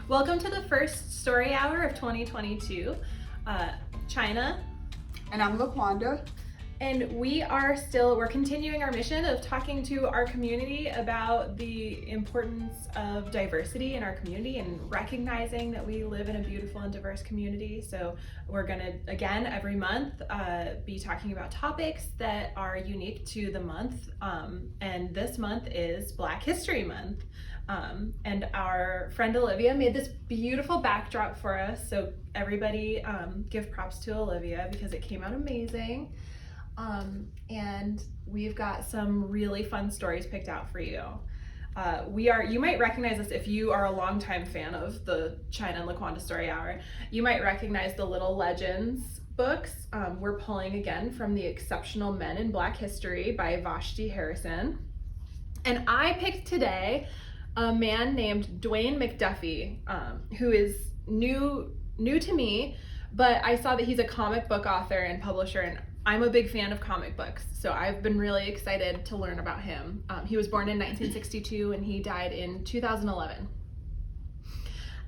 Welcome to the first story hour of 2022. China. And I'm LaQuanda. And we're continuing our mission of talking to our community about the importance of diversity in our community and recognizing that we live in a beautiful and diverse community. So we're gonna, again, every month be talking about topics that are unique to the month. And this month is Black History Month. And our friend Olivia made this beautiful backdrop for us. So everybody give props to Olivia because it came out amazing. And we've got some really fun stories picked out for you. You might recognize this if you are a longtime fan of the China and LaQuanda Story Hour. You might recognize the Little Legends books. We're pulling again from The Exceptional Men in Black History by Vashti Harrison. And I picked today a man named Dwayne McDuffie, who is new to me, but I saw that he's a comic book author and publisher, and I'm a big fan of comic books, so I've been really excited to learn about him. He was born in 1962 and he died in 2011.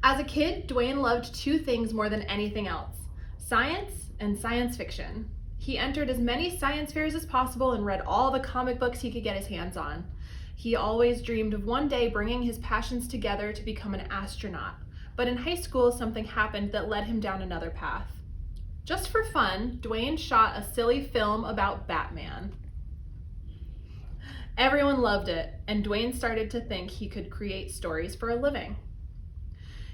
As a kid, Dwayne loved two things more than anything else: science and science fiction. He entered as many science fairs as possible and read all the comic books he could get his hands on. He always dreamed of one day bringing his passions together to become an astronaut, but in high school something happened that led him down another path. Just for fun, Dwayne shot a silly film about Batman. Everyone loved it, and Dwayne started to think he could create stories for a living.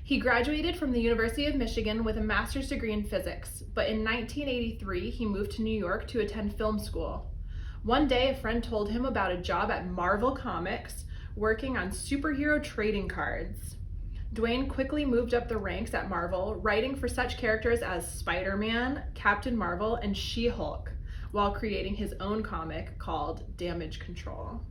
He graduated from the University of Michigan with a master's degree in physics, but in 1983 he moved to New York to attend film school. One day a friend told him about a job at Marvel Comics working on superhero trading cards. Dwayne quickly moved up the ranks at Marvel, writing for such characters as Spider-Man, Captain Marvel, and She-Hulk, while creating his own comic called Damage Control.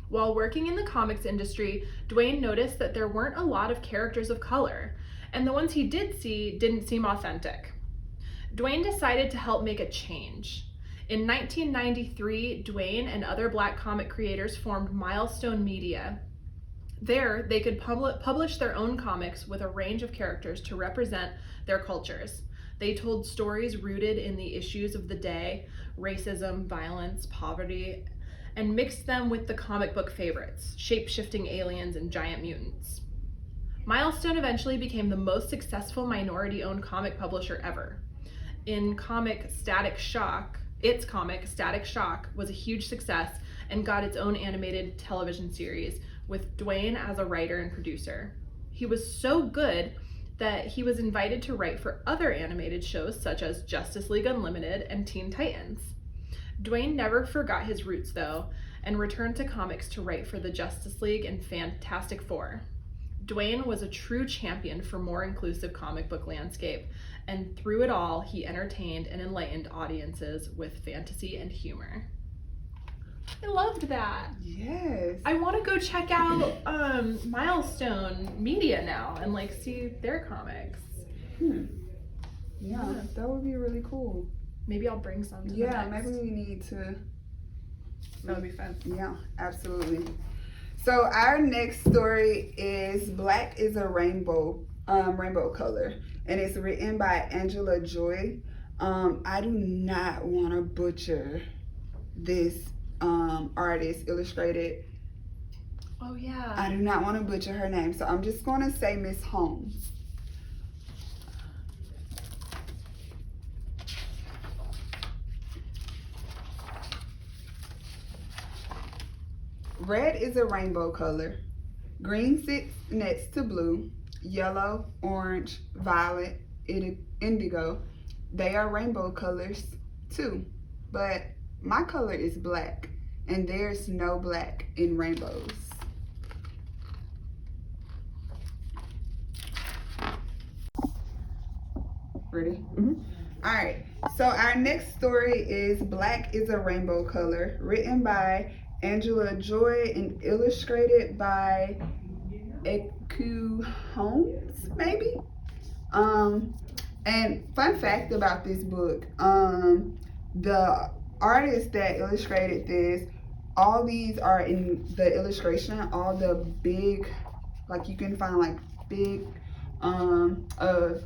While working in the comics industry, Dwayne noticed that there weren't a lot of characters of color, and the ones he did see didn't seem authentic. Dwayne decided to help make a change. In 1993, Dwayne and other Black comic creators formed Milestone Media. There, they could publish their own comics with a range of characters to represent their cultures. They told stories rooted in the issues of the day: racism, violence, poverty, and mixed them with the comic book favorites: shape-shifting aliens and giant mutants. Milestone eventually became the most successful minority-owned comic publisher ever. Its comic Static Shock was a huge success and got its own animated television series with Dwayne as a writer and producer. He was so good that he was invited to write for other animated shows such as Justice League Unlimited and Teen Titans. Dwayne never forgot his roots though, and returned to comics to write for the Justice League and Fantastic Four. Dwayne was a true champion for more inclusive comic book landscape, and through it all, he entertained and enlightened audiences with fantasy and humor. I loved that. Yes. I want to go check out Milestone Media now and see their comics. Yeah, that would be really cool. Maybe I'll bring some to Yeah, the next. maybe we need to. That would be fun. Yeah, absolutely. So our next story is Black is a Rainbow Color, and it's written by Angela Joy. I do not want to butcher this artist, illustrated. Oh yeah. I do not want to butcher her name, so I'm just going to say Miss Holmes. Red is a rainbow color. Green sits next to blue, yellow, orange, violet, indigo. They are rainbow colors too, but my color is black, and there's no black in rainbows. Ready? All right, so our next story is Black is a Rainbow Color, written by Angela Joy and illustrated by Eku Holmes, maybe? And fun fact about this book, the artist that illustrated this, all these are in the illustration, all the big, like you can find like big a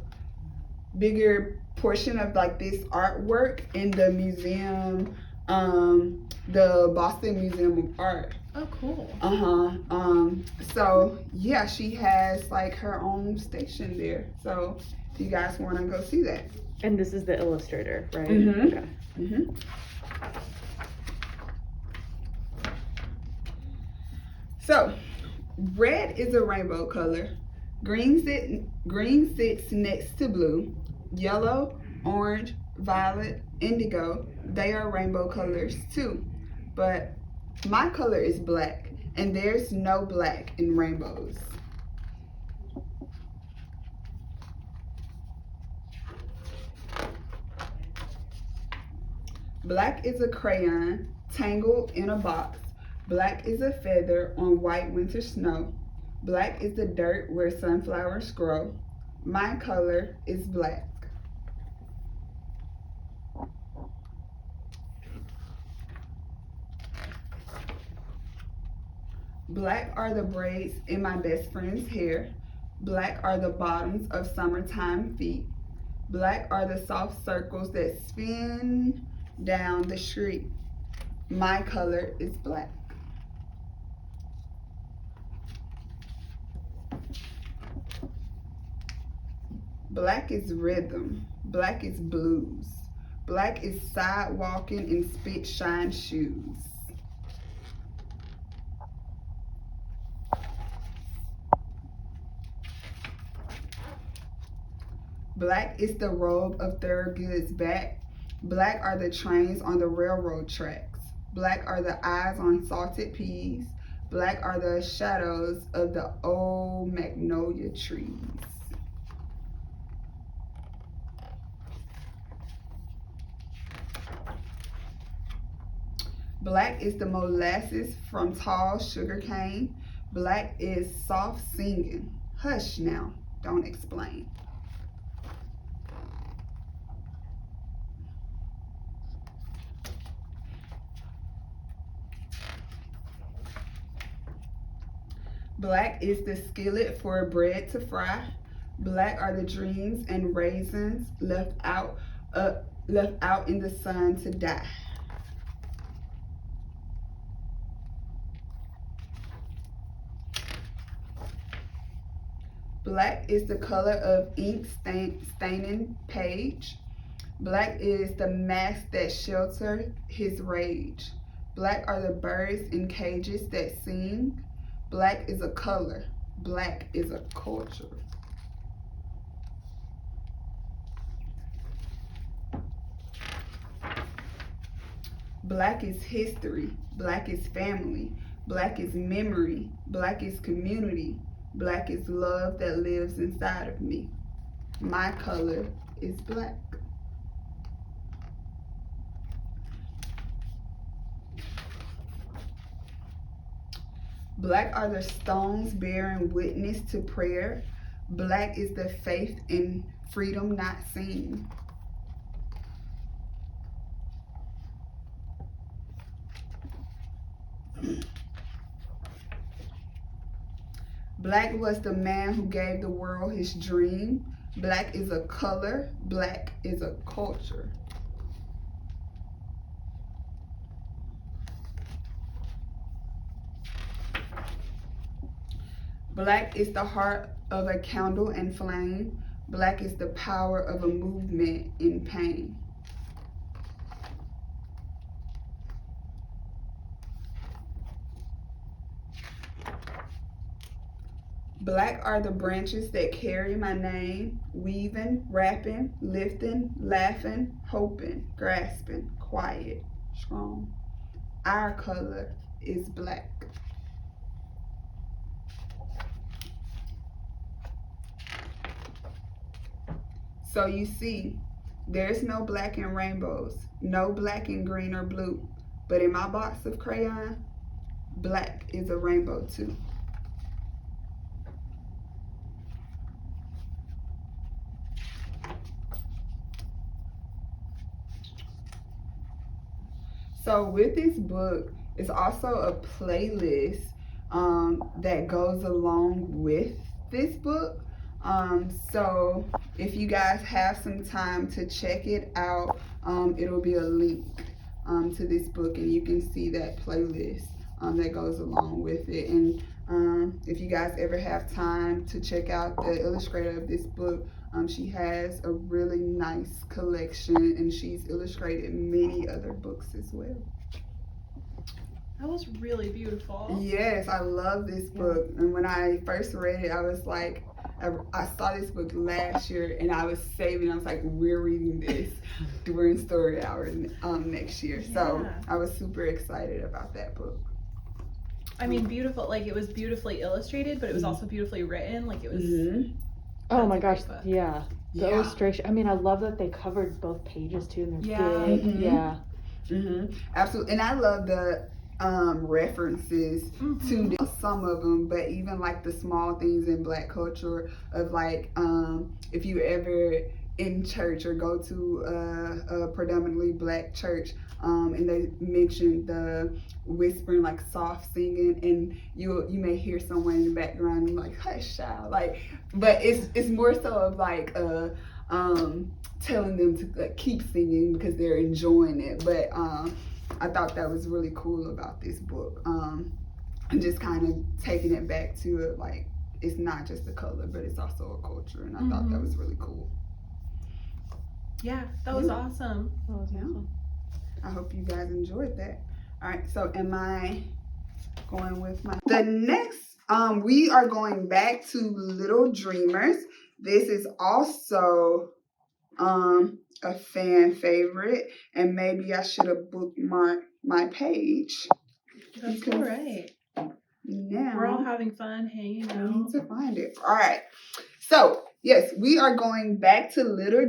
bigger portion of like this artwork in the museum, the Boston Museum of Art. Oh, cool. So yeah, she has like her own station there. So if you guys want to go see that. And this is the illustrator, right? Mhm. Okay. So red is a rainbow color. Green sits next to blue. Yellow, orange, violet, indigo, they are rainbow colors too. But my color is black, and there's no black in rainbows. Black is a crayon tangled in a box. Black is a feather on white winter snow. Black is the dirt where sunflowers grow. My color is black. Black are the braids in my best friend's hair. Black are the bottoms of summertime feet. Black are the soft circles that spin down the street. My color is black. Black is rhythm. Black is blues. Black is sidewalking in spit shine shoes. Black is the robe of Thurgood's back. Black are the trains on the railroad tracks. Black are the eyes on salted peas. Black are the shadows of the old magnolia trees. Black is the molasses from tall sugar cane. Black is soft singing. Hush now, don't explain. Black is the skillet for bread to fry. Black are the dreams and raisins left out in the sun to die. Black is the color of ink staining page. Black is the mask that shelter his rage. Black are the birds in cages that sing. Black is a color. Black is a culture. Black is history. Black is family. Black is memory. Black is community. Black is love that lives inside of me. My color is black. Black are the stones bearing witness to prayer. Black is the faith in freedom not seen. Black was the man who gave the world his dream. Black is a color. Black is a culture. Black is the heart of a candle and flame. Black is the power of a movement in pain. Black are the branches that carry my name, weaving, rapping, lifting, laughing, hoping, grasping, quiet, strong. Our color is black. So you see, there's no black in rainbows, no black in green or blue. But in my box of crayon, black is a rainbow too. So with this book, it's also a playlist that goes along with this book. So if you guys have some time to check it out, it'll be a link to this book, and you can see that playlist that goes along with it. And if you guys ever have time to check out the illustrator of this book, she has a really nice collection, and she's illustrated many other books as well. That was really beautiful. Yes, I love this book. And when I first read it, I was like, I saw this book last year, and I was saving. I was like, we're reading this during story hour next year. So I was super excited about that book. I mean, beautiful. Like, it was beautifully illustrated, but it was also beautifully written. Like, it was. Oh my That's a gosh, great book. yeah. The illustration. I mean, I love that they covered both pages too, and they're big. Yeah. Absolutely. And I love the references to some of them, but even like the small things in Black culture of like, if you ever in church or go to a predominantly Black church, and they mention the whispering, like soft singing, and you may hear someone in the background and like, hush child, like, but it's more so of like telling them to like, keep singing because they're enjoying it. But I thought that was really cool about this book, and just kind of taking it back to it, like, it's not just a color, but it's also a culture, and I thought that was really cool. Yeah, that was awesome. That was awesome. I hope you guys enjoyed that. All right, so am I going with the next, we are going back to Little Dreamers. This is also a fan favorite, and maybe I should have bookmarked my page. That's all right. Now We're all having fun, hanging I out. need to find it. All right. So yes, we are going back to Little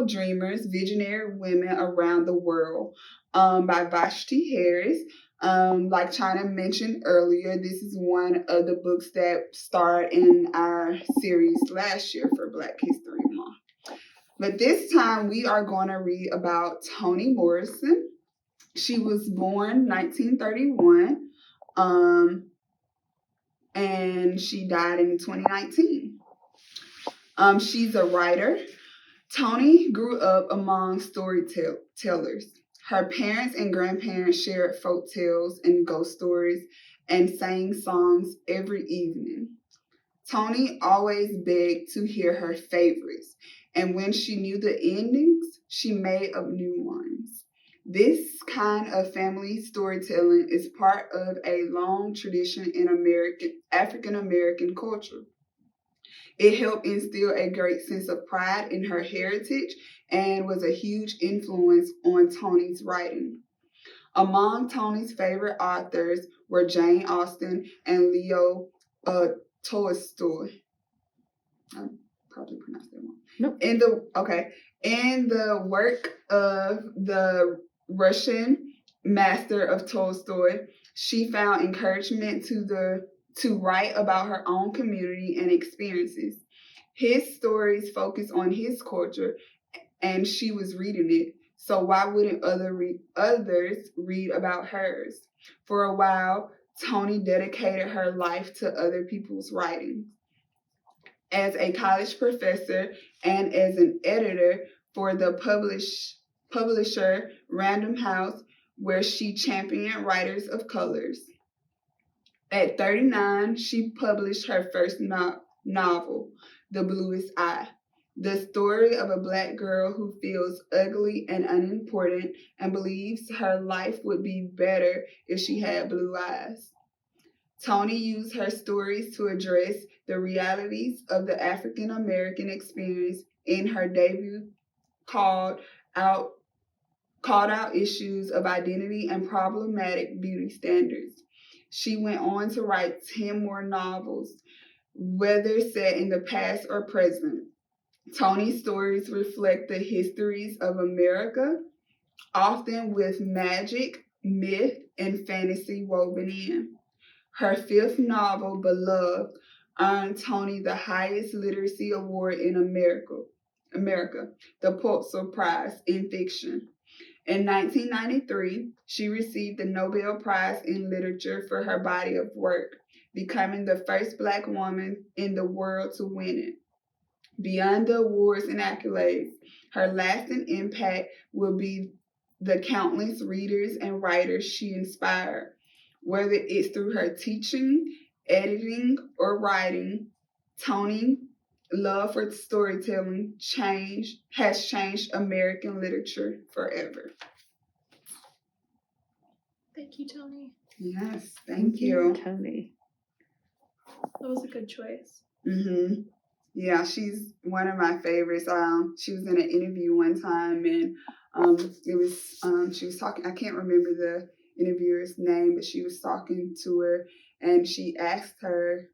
Dreamers, Visionary Women Around the World, by Vashti Harris. Like China mentioned earlier, this is one of the books that starred in our series last year for Black History Month. But this time we are going to read about Toni Morrison. She was born 1931, and she died in 2019. She's a writer. Toni grew up among storytellers. Her parents and grandparents shared folk tales and ghost stories and sang songs every evening. Toni always begged to hear her favorites, and when she knew the endings, she made up new ones. This kind of family storytelling is part of a long tradition in African American culture. It helped instill a great sense of pride in her heritage and was a huge influence on Toni's writing. Among Toni's favorite authors were Jane Austen and Leo Tolstoy. I probably pronounced that wrong. Nope. In the work of the Russian master of Tolstoy, she found encouragement to write about her own community and experiences. His stories focus on his culture, and she was reading it. So why wouldn't others read about hers? For a while, Toni dedicated her life to other people's writings. As a college professor and as an editor for the publisher Random House, where she championed writers of colors. At 39, she published her first novel, The Bluest Eye, the story of a Black girl who feels ugly and unimportant and believes her life would be better if she had blue eyes. Toni used her stories to address the realities of the African American experience in her debut called out issues of identity and problematic beauty standards. She went on to write 10 more novels, whether set in the past or present. Toni's stories reflect the histories of America, often with magic, myth, and fantasy woven in. Her fifth novel, Beloved, earned Toni the highest literacy award in America, the Pulitzer Prize in Fiction. In 1993, she received the Nobel Prize in Literature for her body of work, becoming the first Black woman in the world to win it. Beyond the awards and accolades, her lasting impact will be the countless readers and writers she inspired, whether it's through her teaching, editing, or writing. Toni's love for storytelling has changed American literature forever. Thank you, Toni. Yes, thank you. Toni. That was a good choice. Yeah, she's one of my favorites. She was in an interview one time, and she was talking. I can't remember the interviewer's name, but she was talking to her, and she asked her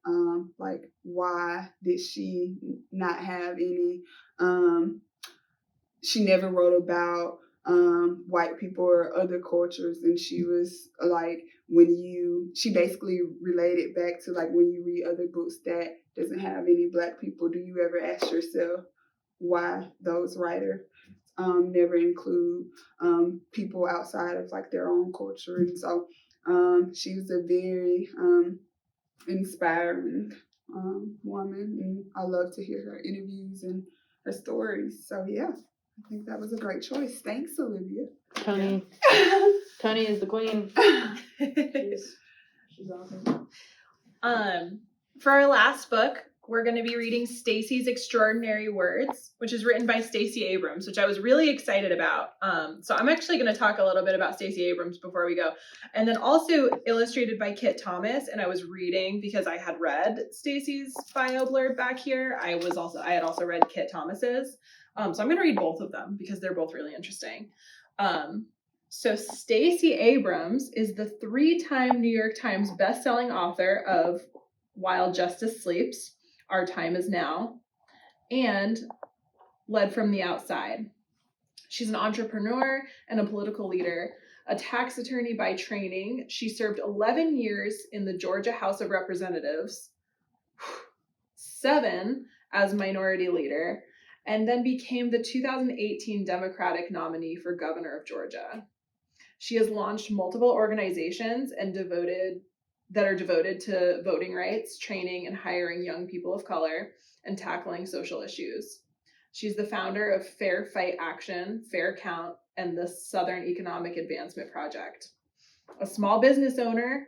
like, why did she not have any? She never wrote about white people or other cultures, and she was like, she basically related back to like when you read other books that doesn't have any Black people, do you ever ask yourself why those writers never include people outside of like their own culture? And so she was a very inspiring woman, and I love to hear her interviews and her stories. So yeah, I think that was a great choice. Thanks, Olivia. Toni. Toni is the queen. She's awesome. For our last book, we're going to be reading Stacey's Extraordinary Words, which is written by Stacey Abrams, which I was really excited about. So I'm actually going to talk a little bit about Stacey Abrams before we go. And then also illustrated by Kit Thomas. And I was reading, because I had read Stacey's bio blurb back here, I had also read Kit Thomas's. So I'm going to read both of them because they're both really interesting. So Stacey Abrams is the 3-time New York Times bestselling author of While Justice Sleeps, Our Time Is Now, and Led from the Outside. She's an entrepreneur and a political leader, a tax attorney by training. She served 11 years in the Georgia House of Representatives, 7 as minority leader, and then became the 2018 Democratic nominee for governor of Georgia. She has launched multiple organizations that are devoted to voting rights, training and hiring young people of color, and tackling social issues. She's the founder of Fair Fight Action, Fair Count, and the Southern Economic Advancement Project. A small business owner,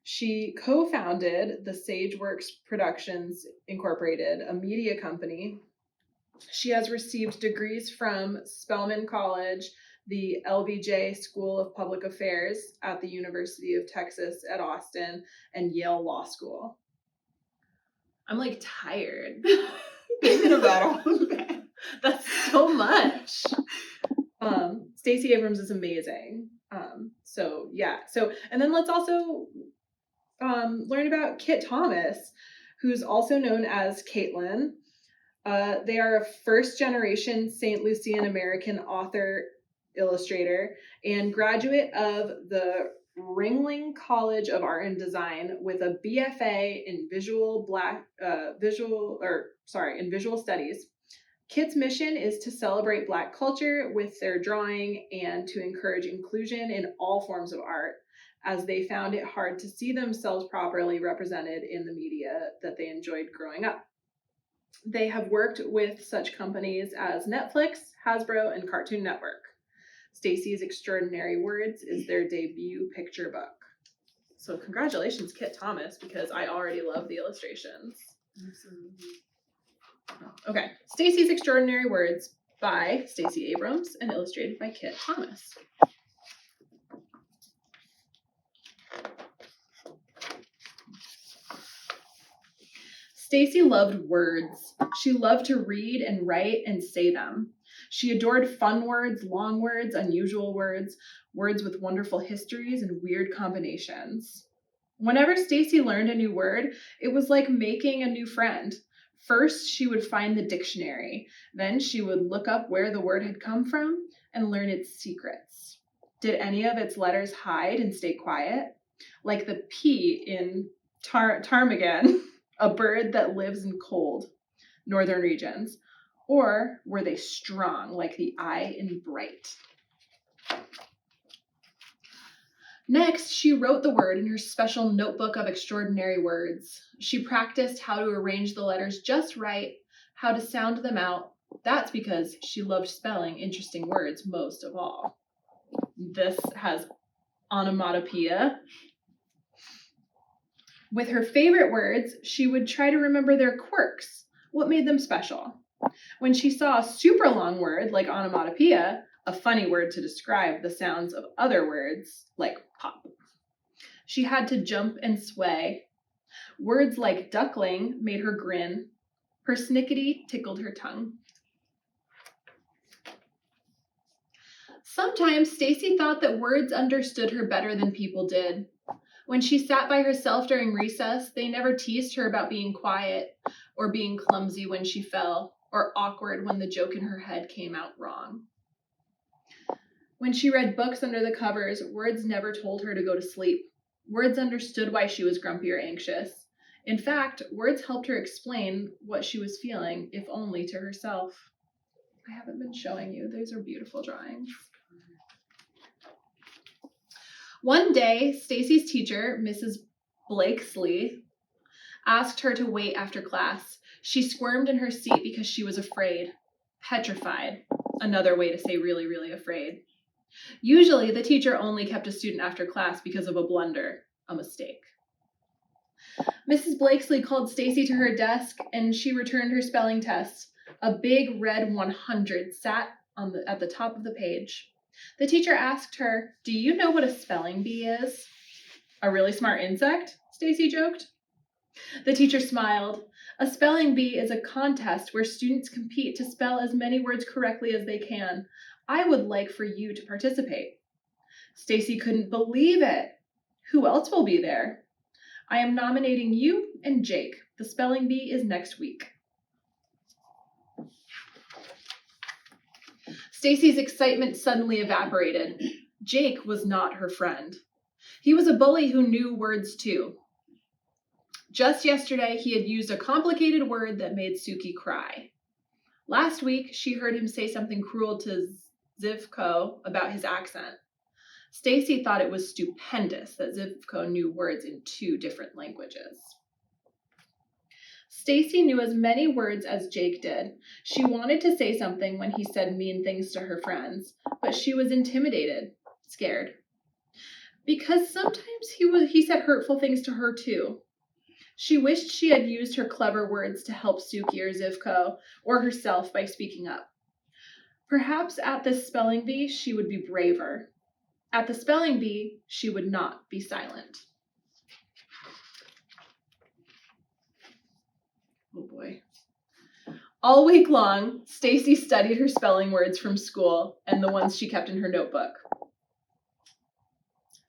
she co-founded the SageWorks Productions Incorporated, a media company. She has received degrees from Spelman College, the LBJ School of Public Affairs at the University of Texas at Austin, and Yale Law School. I'm like tired thinking about all of that. That's so much. Stacey Abrams is amazing. And then let's also learn about Kit Thomas, who's also known as Caitlin. They are a first-generation St. Lucian American author, illustrator, and graduate of the Ringling College of Art and Design with a BFA in visual studies. Kit's mission is to celebrate Black culture with their drawing and to encourage inclusion in all forms of art, as they found it hard to see themselves properly represented in the media that they enjoyed growing up. They have worked with such companies as Netflix, Hasbro, and Cartoon Network. Stacey's Extraordinary Words is their debut picture book. So congratulations, Kit Thomas, because I already love the illustrations. Absolutely. Okay, Stacey's Extraordinary Words by Stacey Abrams and illustrated by Kit Thomas. Stacey loved words. She loved to read and write and say them. She adored fun words, long words, unusual words, words with wonderful histories and weird combinations. Whenever Stacey learned a new word, it was like making a new friend. First, she would find the dictionary. Then she would look up where the word had come from and learn its secrets. Did any of its letters hide and stay quiet? Like the P in ptarmigan, a bird that lives in cold northern regions. Or were they strong, like the I in bright? Next, she wrote the word in her special notebook of extraordinary words. She practiced how to arrange the letters just right, how to sound them out. That's because she loved spelling interesting words most of all. This has onomatopoeia. With her favorite words, she would try to remember their quirks, what made them special. When she saw a super long word like onomatopoeia, a funny word to describe the sounds of other words like pop, she had to jump and sway. Words like duckling made her grin. Persnickety tickled her tongue. Sometimes Stacy thought that words understood her better than people did. When she sat by herself during recess, they never teased her about being quiet or being clumsy when she fell or awkward when the joke in her head came out wrong. When she read books under the covers, words never told her to go to sleep. Words understood why she was grumpy or anxious. In fact, words helped her explain what she was feeling, if only to herself. I haven't been showing you. Those are beautiful drawings. One day, Stacy's teacher, Mrs. Blakesley, asked her to wait after class. She squirmed in her seat because she was afraid. Petrified. Another way to say really, really afraid. Usually, the teacher only kept a student after class because of a blunder, a mistake. Mrs. Blakesley called Stacy to her desk, and she returned her spelling test. A big red 100 sat at the top of the page. The teacher asked her, "Do you know what a spelling bee is?" "A really smart insect?" Stacy joked. The teacher smiled. "A spelling bee is a contest where students compete to spell as many words correctly as they can. I would like for you to participate." Stacy couldn't believe it. "Who else will be there?" "I am nominating you and Jake. The spelling bee is next week." Stacy's excitement suddenly evaporated. Jake was not her friend. He was a bully who knew words too. Just yesterday, he had used a complicated word that made Suki cry. Last week, she heard him say something cruel to Zivko about his accent. Stacy thought it was stupendous that Zivko knew words in 2 different languages. Stacy knew as many words as Jake did. She wanted to say something when he said mean things to her friends, but she was intimidated, scared. Because sometimes he said hurtful things to her too. She wished she had used her clever words to help Suki or Zivko or herself by speaking up. Perhaps at this spelling bee, she would be braver. At the spelling bee, she would not be silent. Oh boy. All week long, Stacy studied her spelling words from school and the ones she kept in her notebook.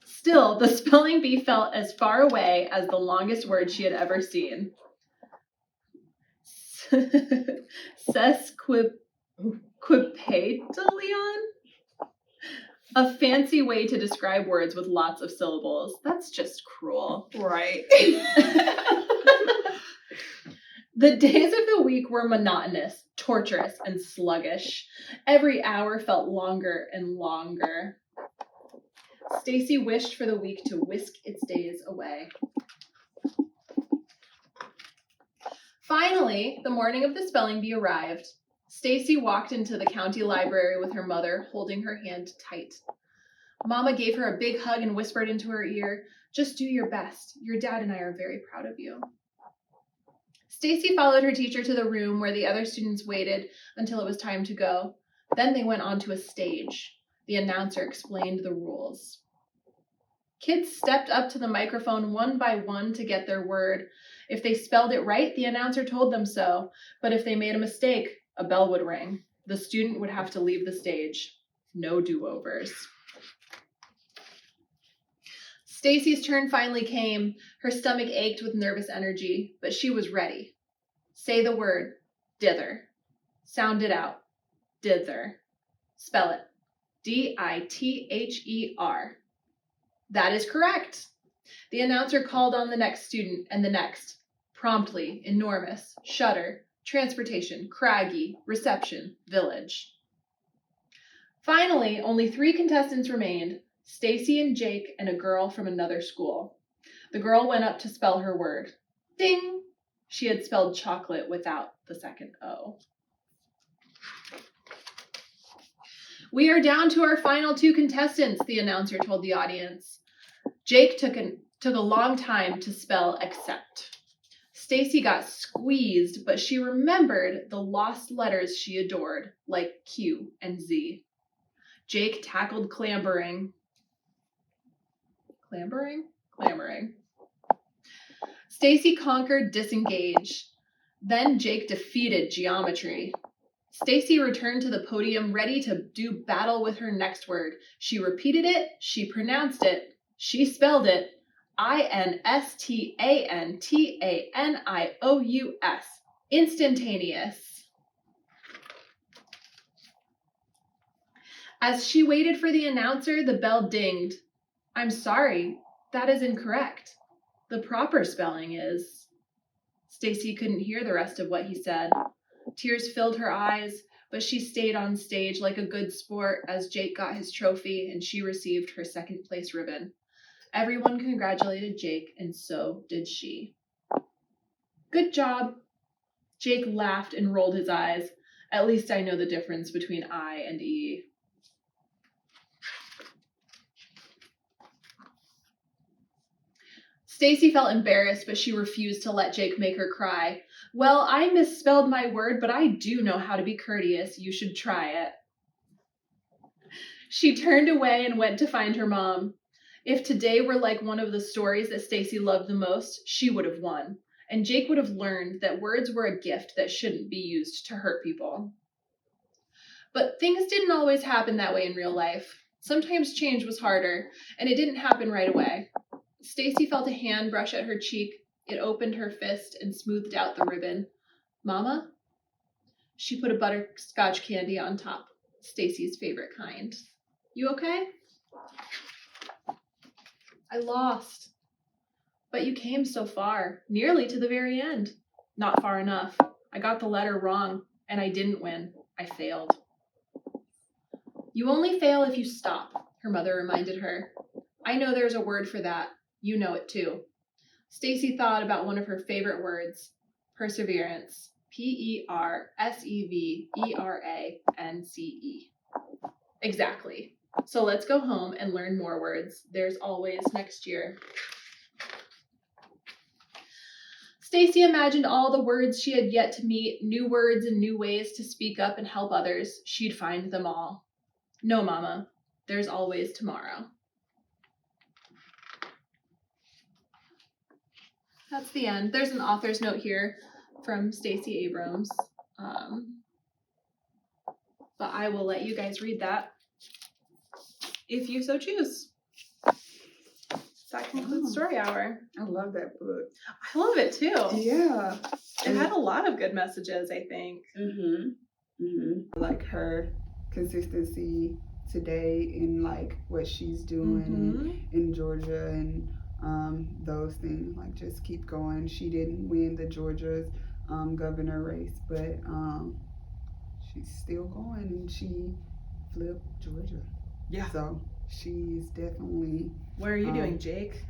Still, the spelling bee felt as far away as the longest word she had ever seen. Sesquipedalion? A fancy way to describe words with lots of syllables. That's just cruel. Right. The days of the week were monotonous, torturous, and sluggish. Every hour felt longer and longer. Stacy wished for the week to whisk its days away. Finally, the morning of the spelling bee arrived. Stacy walked into the county library with her mother, holding her hand tight. Mama gave her a big hug and whispered into her ear, "Just do your best. Your dad and I are very proud of you." Stacy followed her teacher to the room where the other students waited until it was time to go. Then they went onto a stage. The announcer explained the rules. Kids stepped up to the microphone one by one to get their word. If they spelled it right, the announcer told them so. But if they made a mistake, a bell would ring. The student would have to leave the stage. No do-overs. Stacy's turn finally came. Her stomach ached with nervous energy, but she was ready. Say the word, dither. Sound it out, dither. Spell it, D-I-T-H-E-R. That is correct. The announcer called on the next student and the next. Promptly, enormous, shutter, transportation, craggy, reception, village. Finally, only 3 contestants remained. Stacy and Jake and a girl from another school. The girl went up to spell her word. Ding! She had spelled chocolate without the second O. We are down to our final 2 contestants, the announcer told the audience. Jake took a long time to spell accept. Stacy got squeezed, but she remembered the lost letters she adored, like Q and Z. Jake tackled clambering. Clambering. Stacy conquered disengage. Then Jake defeated geometry. Stacy returned to the podium ready to do battle with her next word. She repeated it, she pronounced it, she spelled it. INSTANTANIOUS. Instantaneous. As she waited for the announcer, the bell dinged. I'm sorry, that is incorrect. The proper spelling is... Stacy couldn't hear the rest of what he said. Tears filled her eyes, but she stayed on stage like a good sport as Jake got his trophy and she received her second place ribbon. Everyone congratulated Jake, and so did she. Good job. Jake laughed and rolled his eyes. At least I know the difference between I and E. Stacy felt embarrassed, but she refused to let Jake make her cry. Well, I misspelled my word, but I do know how to be courteous. You should try it. She turned away and went to find her mom. If today were like one of the stories that Stacy loved the most, she would have won. And Jake would have learned that words were a gift that shouldn't be used to hurt people. But things didn't always happen that way in real life. Sometimes change was harder, and it didn't happen right away. Stacy felt a hand brush at her cheek. It opened her fist and smoothed out the ribbon. Mama? She put a butterscotch candy on top, Stacy's favorite kind. You okay? I lost. But you came so far, nearly to the very end. Not far enough. I got the letter wrong, and I didn't win. I failed. You only fail if you stop, her mother reminded her. I know there's a word for that. You know it too. Stacy thought about one of her favorite words, perseverance. PERSEVERANCE. Exactly. So let's go home and learn more words. There's always next year. Stacy imagined all the words she had yet to meet, new words and new ways to speak up and help others. She'd find them all. No, Mama, there's always tomorrow. That's the end. There's an author's note here from Stacey Abrams. But I will let you guys read that if you so choose. That concludes Story Hour. I love that book. I love it too. Yeah. It had a lot of good messages, I think. Like her consistency today in like what she's doing in Georgia and those things, like just keep going. She didn't win the Georgia's governor race, but she's still going and she flipped Georgia. Yeah. So she's definitely. What are you doing, Jake?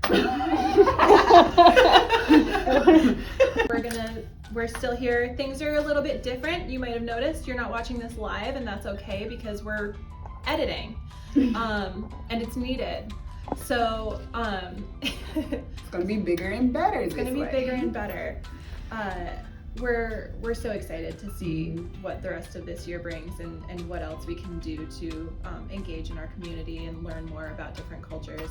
We're still here. Things are a little bit different. You might have noticed you're not watching this live, and that's okay because we're editing, and it's needed. So it's gonna be bigger and better. It's gonna be bigger and better. We're so excited to see what the rest of this year brings and what else we can do to engage in our community and learn more about different cultures.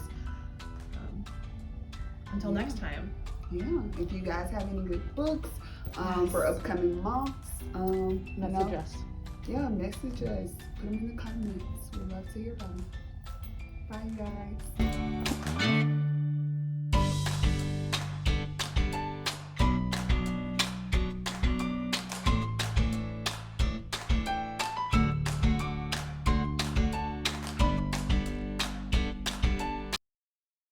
Until next time. Yeah. If you guys have any good books for upcoming months, message us. Yeah, message us. Put them in the comments. We'd love to hear about them. Bye, guys.